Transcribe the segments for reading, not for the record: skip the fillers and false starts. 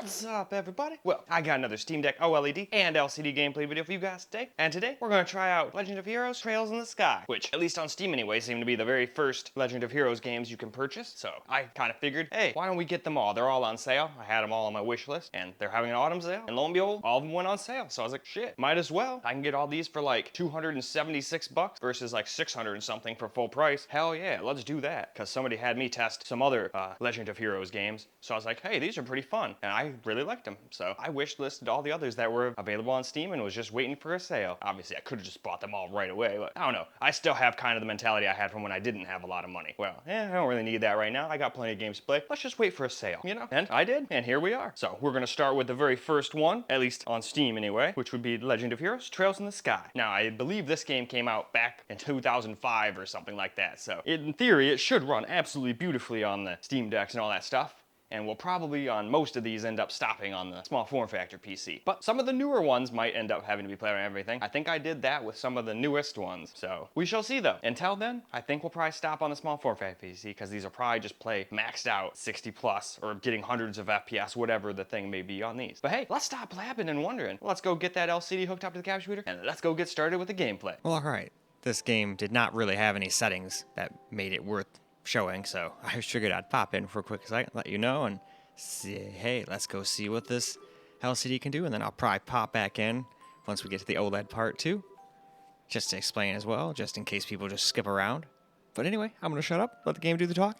What's up, everybody? Well, I got another Steam Deck OLED and LCD gameplay video for you guys today. And today, we're gonna try out Legend of Heroes Trails in the Sky, which, at least on Steam anyway, seem to be the very first Legend of Heroes games you can purchase. So I kind of figured, hey, why don't we get them all? They're all on sale. I had them all on my wish list, and they're having an autumn sale. And lo and behold, all of them went on sale. So I was like, shit, might as well. I can get all these for like $276 versus like 600 and something for full price. Hell yeah, let's do that. Because somebody had me test some other Legend of Heroes games. So I was like, hey, these are pretty fun. And I really liked them. So I wish listed all the others that were available on Steam and was just waiting for a sale. Obviously, I could have just bought them all right away, but I don't know. I still have kind of the mentality I had from when I didn't have a lot of money. Well, I don't really need that right now. I got plenty of games to play. Let's just wait for a sale, you know? And I did, and here we are. So we're gonna start with the very first one, at least on Steam anyway, which would be Legend of Heroes Trails in the Sky. Now, I believe this game came out back in 2005 or something like that, so in theory, it should run absolutely beautifully on the Steam Decks and all that stuff. And we'll probably, on most of these, end up stopping on the small form factor PC. But some of the newer ones might end up having to be played on everything. I think I did that with some of the newest ones. So we shall see though. Until then, I think we'll probably stop on the small form factor PC because these will probably just play maxed out 60 plus or getting hundreds of FPS, whatever the thing may be on these. But hey, let's stop blabbing and wondering. Let's go get that LCD hooked up to the capture computer and let's go get started with the gameplay. Well, alright. This game did not really have any settings that made it worth showing, so I figured I'd pop in for a quick second, let you know, and say, hey, let's go see what this LCD can do, and then I'll probably pop back in once we get to the OLED part too, just to explain as well, just in case people just skip around. But anyway, I'm going to shut up, let the game do the talk.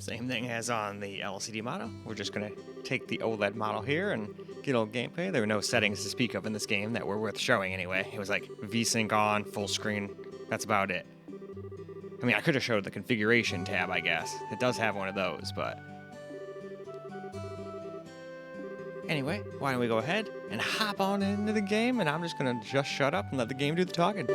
Same thing as on the LCD model. We're just gonna take the OLED model here and get a little gameplay. There were no settings to speak of in this game that were worth showing anyway. It was like VSync on, full screen. That's about it. I mean, I could have showed the configuration tab, I guess. It does have one of those, but... Anyway, why don't we go ahead and hop on into the game, and I'm just gonna shut up and let the game do the talking.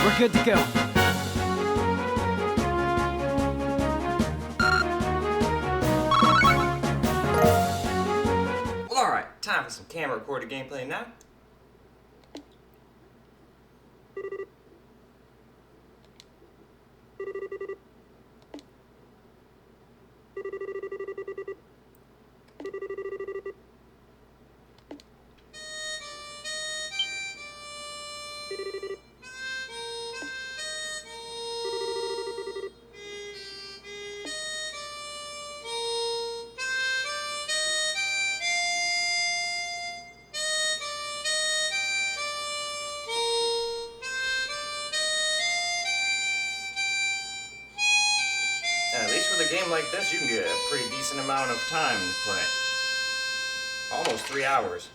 We're good to go. Well, alright, time for some camera recorded gameplay now. And at least with a game like this, you can get a pretty decent amount of time to play. Almost 3 hours.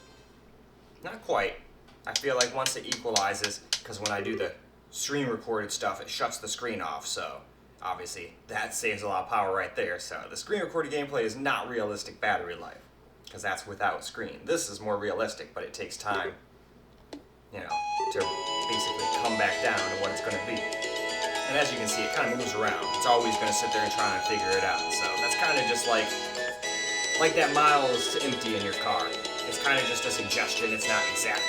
Not quite. I feel like once it equalizes, because when I do the screen recorded stuff, it shuts the screen off, so obviously that saves a lot of power right there. So the screen recorded gameplay is not realistic battery life, because that's without screen. This is more realistic, but it takes time, you know, to basically come back down to what it's going to be. And as you can see, it kind of moves around. It's always going to sit there and try and figure it out. So that's kind of just like that miles to empty in your car. It's kind of just a suggestion. It's not exact.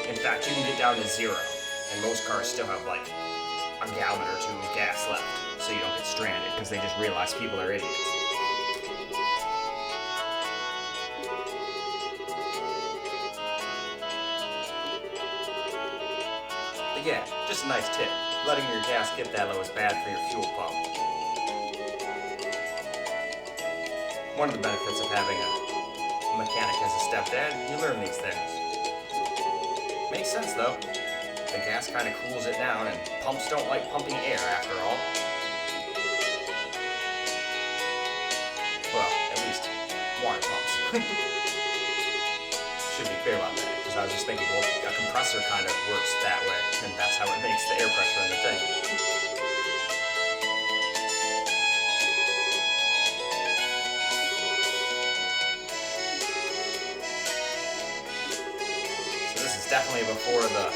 In fact, you can get down to 0, and most cars still have like a gallon or 2 of gas left, so you don't get stranded because they just realize people are idiots. But yeah, just a nice tip. Letting your gas get that low is bad for your fuel pump. One of the benefits of having a mechanic as a stepdad, you learn these things. Makes sense though. The gas kind of cools it down, and pumps don't like pumping air after all. Well, at least water pumps. Should be clear about that, because I was just thinking, well, a compressor kind of works that way, and that's how it makes the air pressure in the tank. So this is definitely before the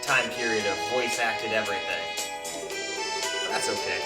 time period of voice-acted everything. But that's okay.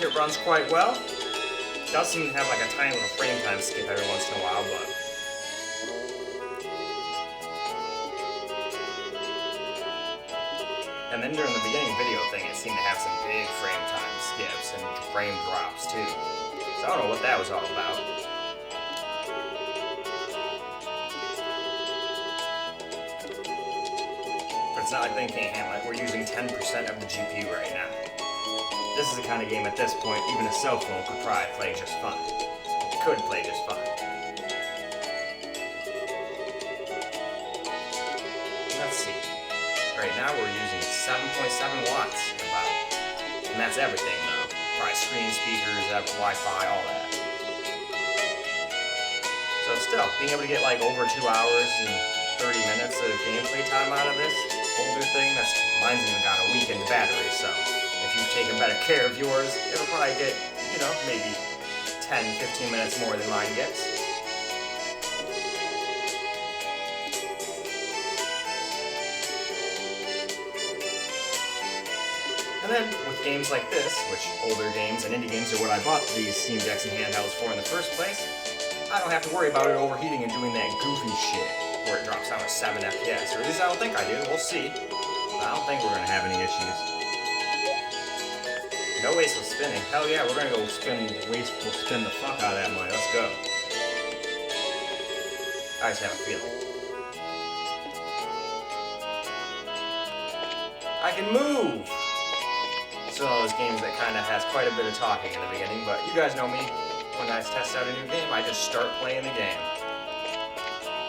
it runs quite well. It does seem to have like a tiny little frame time skip every once in a while, but and then during the beginning video thing, it seemed to have some big frame time skips and frame drops too. So I don't know what that was all about. But it's not like they can't handle it. We're using 10% of the GPU right now. This is the kind of game at this point, even a cell phone could probably play just fine. It could play just fine. Let's see. Right now we're using 7.7 watts about. And that's everything though. Probably screen, speakers, Wi-Fi, all that. So still, being able to get like over 2 hours and 30 minutes of gameplay time out of this older thing, mine's even got a week in the battery, so if you've taken better care of yours, it'll probably get, you know, maybe 10, 15 minutes more than mine gets. And then, with games like this, which older games and indie games are what I bought these Steam Decks and handhelds for in the first place, I don't have to worry about it overheating and doing that goofy shit where it drops down to 7 FPS, or at least I don't think I do. We'll see. But I don't think we're going to have any issues. No wasteful spinning. Hell yeah, we're going to go spin the fuck out of that money. Let's go. I just have a feeling. I can move! It's one of those games that kind of has quite a bit of talking in the beginning, but you guys know me. When I test out a new game, I just start playing the game.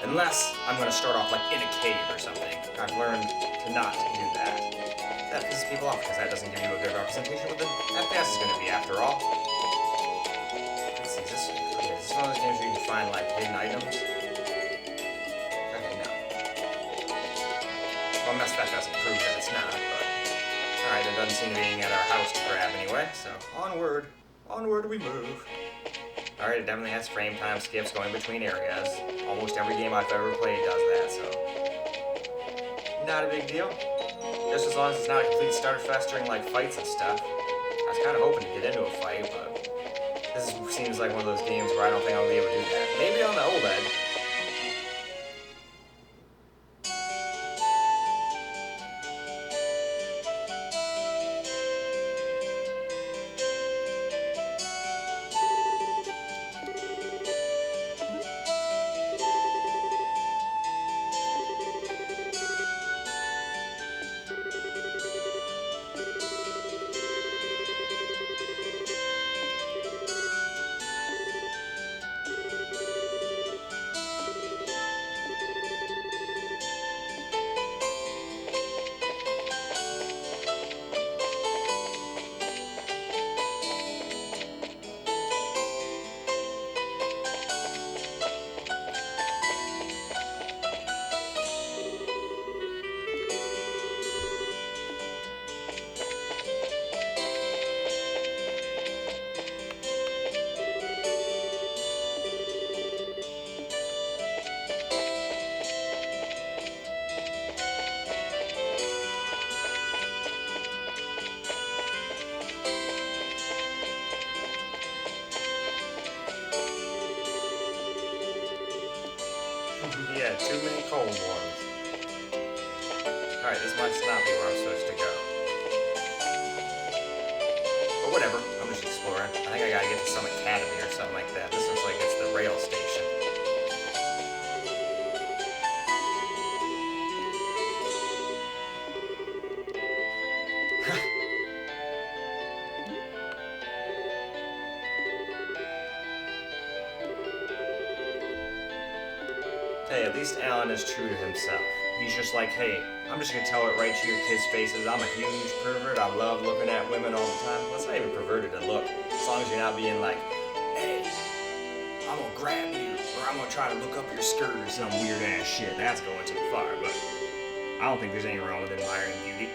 Unless I'm going to start off like in a cave or something. I've learned to not do that. That pisses people off because that doesn't give you a good representation of what the FPS is going to be after all. Let's see, is this one of those games where you can find like hidden items? Okay, no. Well, unless that doesn't prove that it's not, but... Alright, there doesn't seem to be anything at our house to grab anyway, so onward. Onward we move. Alright, it definitely has frame time skips going between areas. Almost every game I've ever played does that, so... Not a big deal. Just as long as it's not a complete starterfest during, like, fights and stuff. I was kind of hoping to get into a fight, but... This seems like one of those games where I don't think I'll be able to do that. Maybe on the OLED. Yeah, too many cold ones. Alright, this must not be where I'm supposed to go. But whatever, I'm just exploring. I think I gotta get to some academy or something like that. This looks like it's the rail station. Hey, at least Alan is true to himself. He's just like, hey, I'm just gonna tell it right to your kids' faces. I'm a huge pervert. I love looking at women all the time. Well, it's not even perverted to look. As long as you're not being like, hey, I'm gonna grab you, or I'm gonna try to look up your skirt or some weird ass shit. That's going too far, but I don't think there's anything wrong with admiring beauty.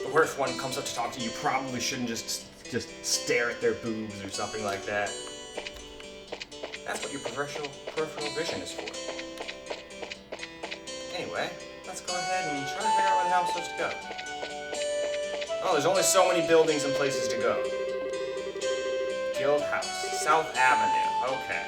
But where if one comes up to talk to you, you probably shouldn't just stare at their boobs or something like that. That's what your peripheral vision is for. Anyway, let's go ahead and try to figure out where the hell I'm supposed to go. Oh, there's only so many buildings and places to go. Guild House, South Avenue. Okay.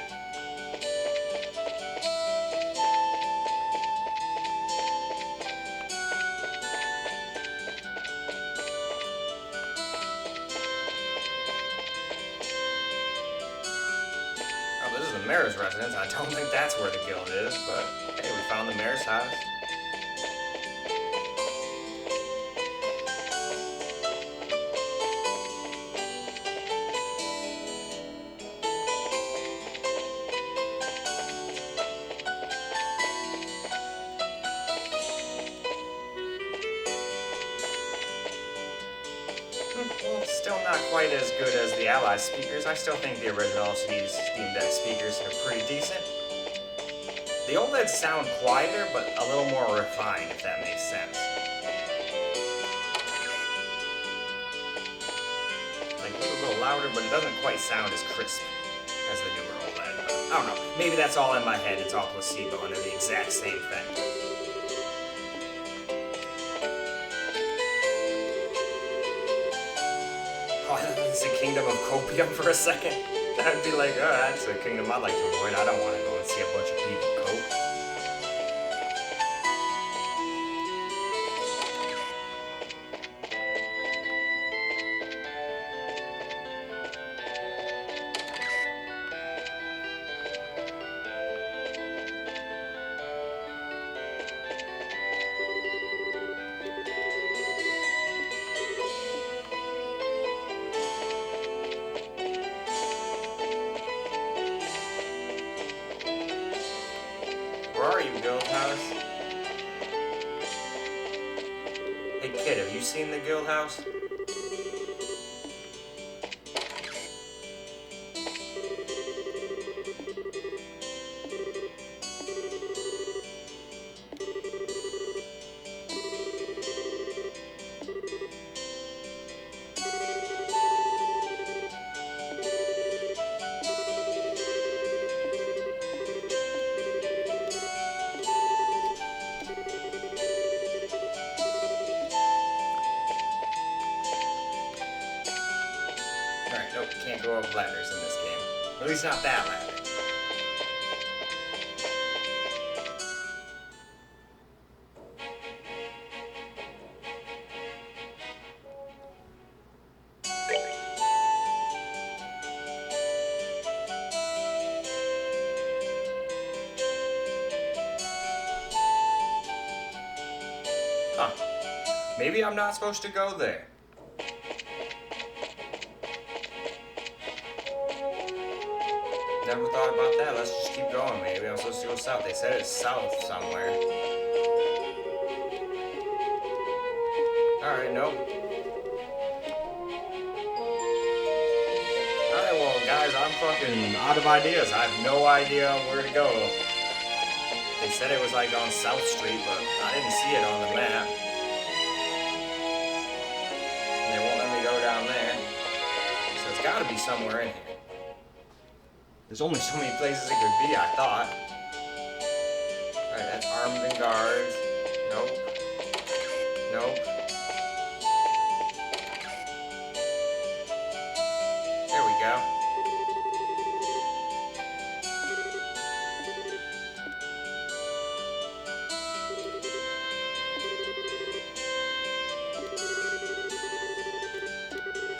Oh, this is the mayor's residence. I don't think that's where the guild is, but hey, we found the mayor's house. Well, still not quite as good as the Ally speakers. I still think the original LCD Steam Deck speakers are pretty decent. The OLEDs sound quieter, but a little more refined, if that makes sense. Like a little louder, but it doesn't quite sound as crisp as the newer OLED. I don't know. Maybe that's all in my head. It's all placebo, and they're the exact same thing. It's a kingdom of copium for a second. I'd be like, oh, that's a kingdom I'd like to avoid. I don't want to go and see a bunch of people cope. Where are you, Guild House? Hey kid, have you seen the Guild House? Alright, nope, can't go up ladders in this game. At least not that ladder. Huh. Maybe I'm not supposed to go there. Never thought about that. Let's just keep going. Maybe I'm supposed to go south. They said it's south somewhere. Alright, nope. Alright, well, guys, I'm fucking out of ideas. I have no idea where to go. They said it was like on South Street, but I didn't see it on the map. And they won't let me go down there. So it's gotta be somewhere in here. There's only so many places it could be, I thought. Alright, that's armed and guards. Nope. Nope. There we go.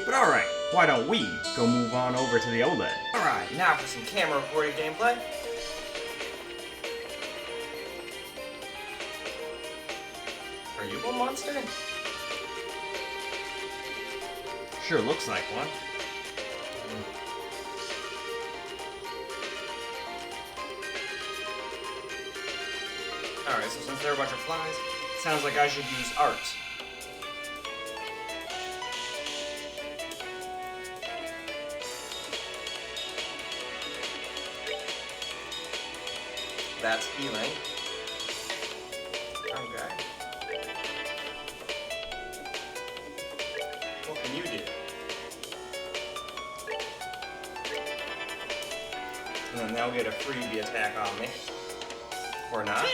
But alright, why don't we go move on over to the OLED? Alright, now for some camera recorded gameplay. Are you a monster? Sure looks like one. Alright, so since there are a bunch of flies, it sounds like I should use art. That's healing. Okay. What can you do? And then they'll get a freebie attack on me. Or not.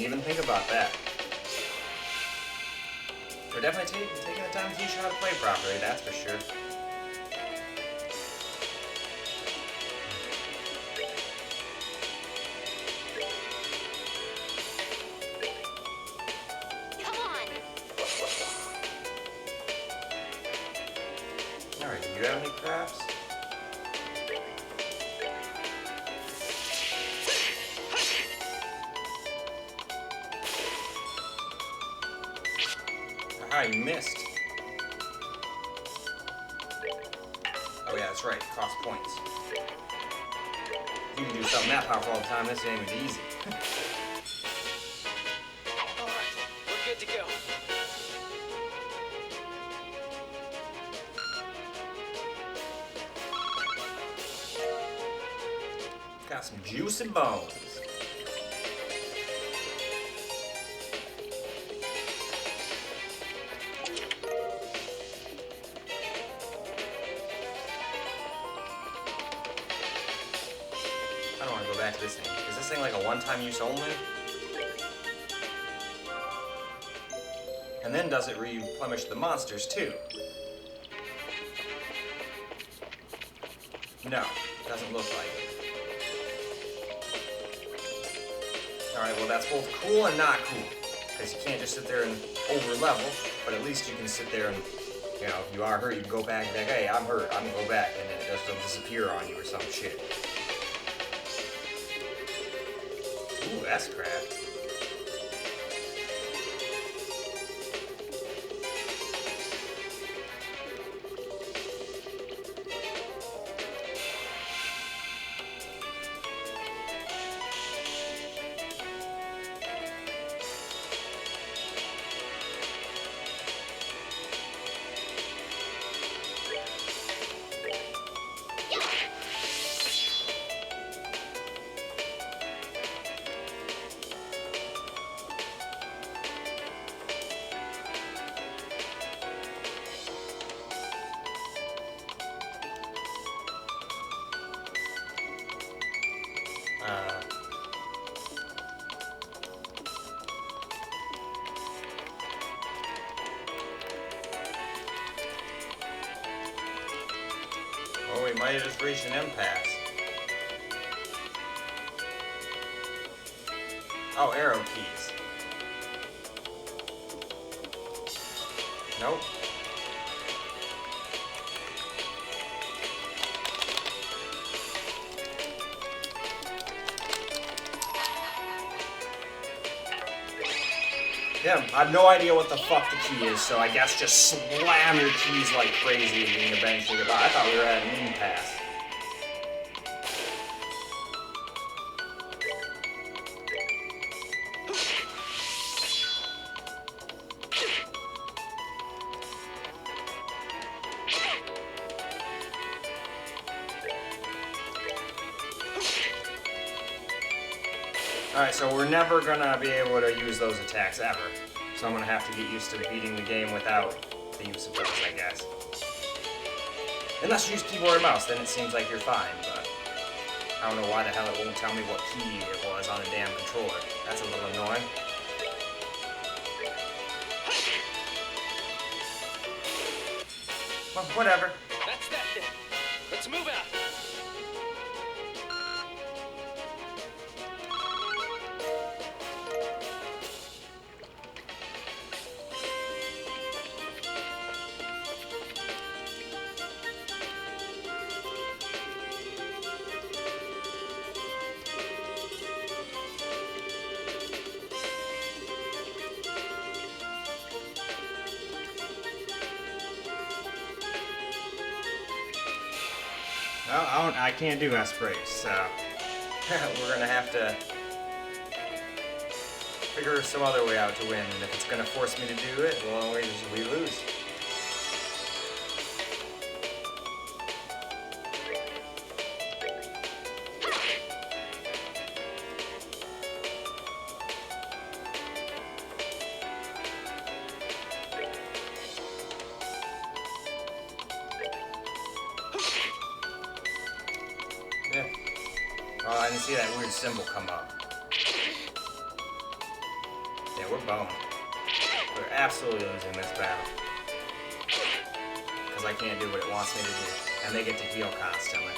even think about that. We're definitely taking the time to teach you how to play properly, that's for sure. Come on. Alright, do you have any crafts? Aha, you missed. Oh yeah, that's right, cost points. You can do something that powerful all the time, this ain't even easy. Alright, we're good to go. Got some juicy bones. I don't want to go back to this thing. Is this thing like a one-time use only? And then does it replenish the monsters too? No, doesn't look like it. Alright, well that's both cool and not cool. Because you can't just sit there and over-level, but at least you can sit there and, you know, if you are hurt, you can go back and be like, hey, I'm hurt, I'm gonna go back, and then it doesn't disappear on you or some shit. Ooh, that's crap. Oh, we might have just reached an impasse. Oh, arrow keys. Nope. Yeah, I have no idea what the fuck the key is, so I guess just slam your keys like crazy and eventually get by. I thought we were at an impasse. Alright, so we're never gonna be able to use those attacks ever. So I'm gonna have to get used to beating the game without the use of those, I guess. Unless you use keyboard and mouse, then it seems like you're fine, but I don't know why the hell it won't tell me what key it was on a damn controller. That's a little annoying. Well, whatever. That's that then. Let's move out. Well, I can't do S-Brace, so we're gonna have to figure some other way out to win, and if it's gonna force me to do it, well, we lose. Yeah. Oh, I didn't see that weird symbol come up. we're boned. We're absolutely losing this battle. Because I can't do what it wants me to do. And they get to heal constantly.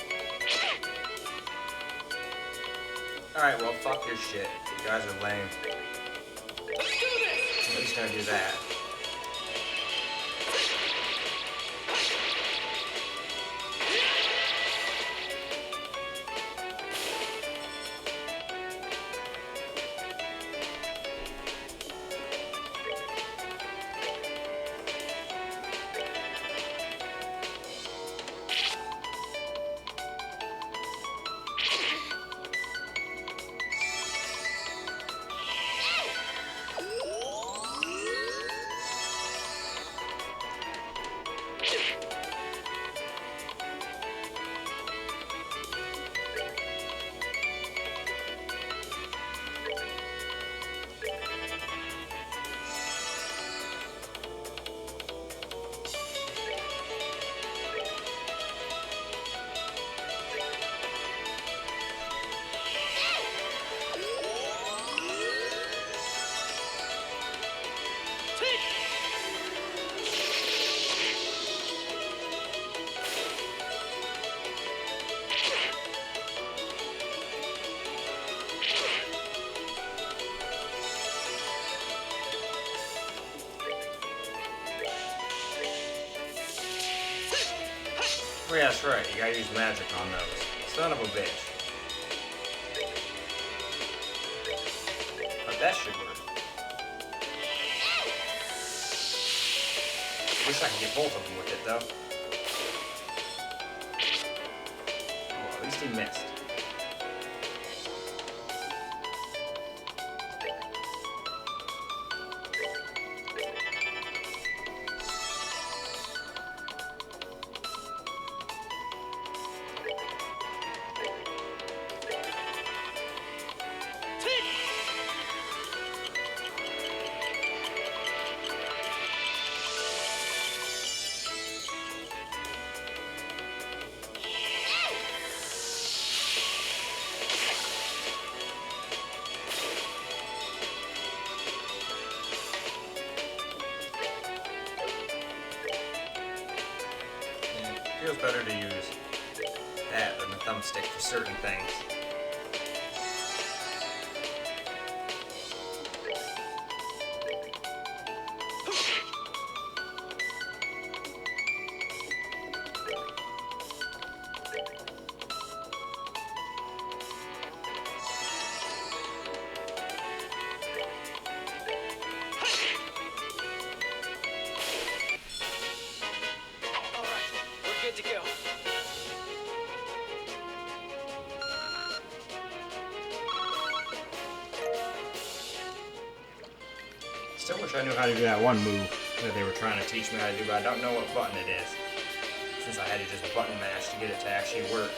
Alright, well, fuck your shit. You guys are lame. I'm at least gonna do that. Oh yeah, that's right. You gotta use magic on those. Son of a bitch. But that should work. Wish I could get both of them with it, though. Well, at least he missed. Feels better to use that than the thumbstick for certain things. Good to go. Still wish I knew how to do that one move that they were trying to teach me how to do, but I don't know what button it is. Since I had to just button mash to get it to actually work.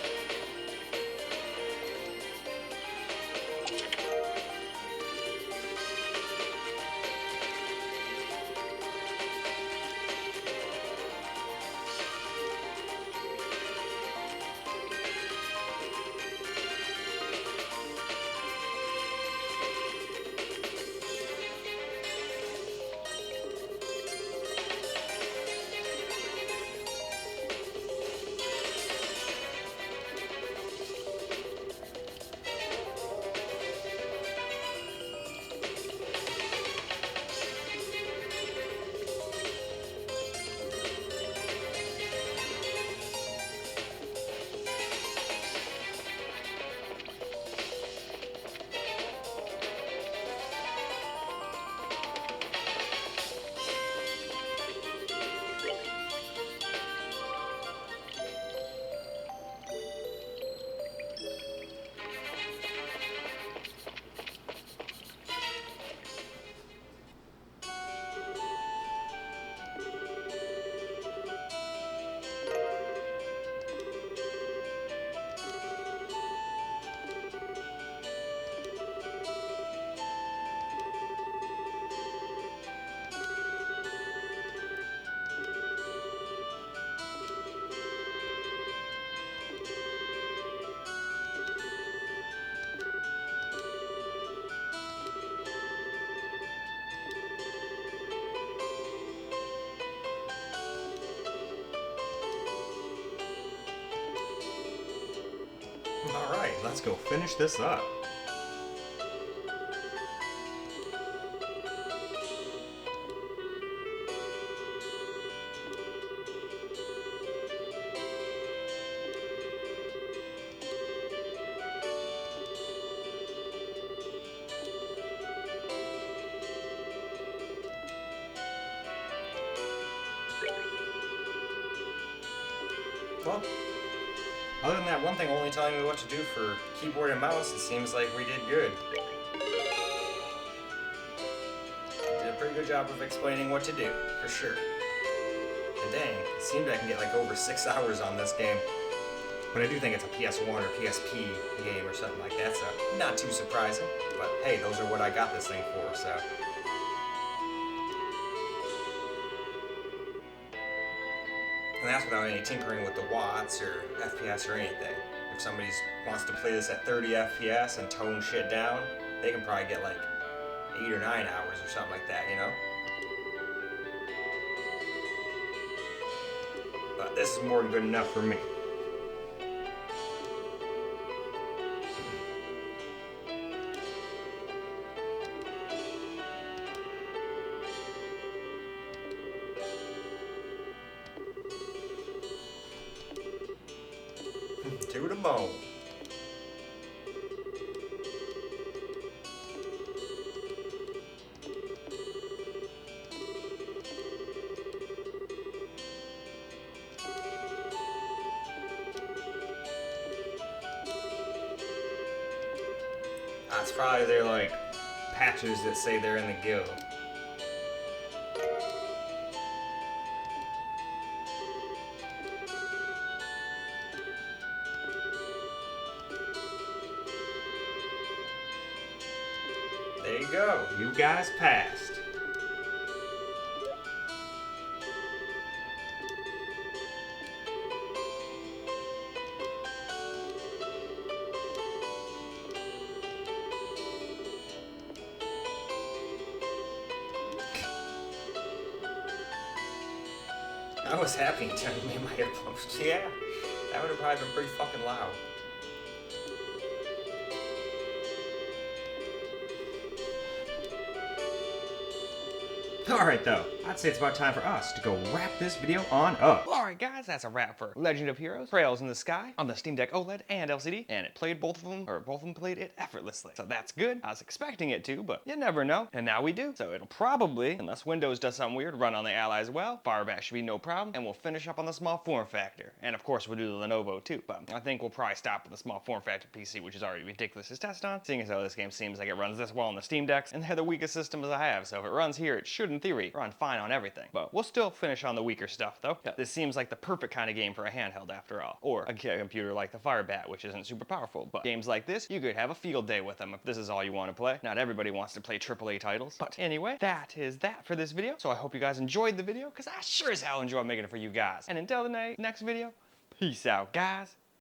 Alright, let's go finish this up. Well, other than that one thing only telling me what to do for keyboard and mouse, it seems like we did good. Did a pretty good job of explaining what to do, for sure. And dang, it seems I can get like over 6 hours on this game. But I do think it's a PS1 or PSP game or something like that, so not too surprising. But hey, those are what I got this thing for, so. And that's without any tinkering with the watts or FPS or anything. If somebody wants to play this at 30 FPS and tone shit down, they can probably get like 8 or 9 hours or something like that, you know? But this is more than good enough for me. To the bone. That's probably their like patches that say they're in the guild. There you go. You guys passed. I was happy until you made my earphones. Yeah, that would have probably been pretty fucking loud. Alright though, I'd say it's about time for us to go wrap this video on up. Alright guys, that's a wrap for Legend of Heroes, Trails in the Sky on the Steam Deck OLED and LCD, and it played both of them played it effortlessly. So that's good. I was expecting it to, but you never know. And now we do. So it'll probably, unless Windows does something weird, run on the Ally as well. Firebat should be no problem, and we'll finish up on the small form factor. And of course we'll do the Lenovo too, but I think we'll probably stop with the small form factor PC, which is already ridiculous to test on, seeing as how this game seems like it runs this well on the Steam Decks, and they're the weakest systems I have, so if it runs here, it should in theory run fine on everything. But we'll still finish on the weaker stuff though. This seems like the perfect kind of game for a handheld after all, or a computer like the Firebat, which isn't super powerful, but games like this, you could have a field day with them if this is all you want to play. Not everybody wants to play AAA titles, but anyway, that is that for this video. So I hope you guys enjoyed the video, because I sure as hell enjoy making it for you guys. And until the next video, peace out guys.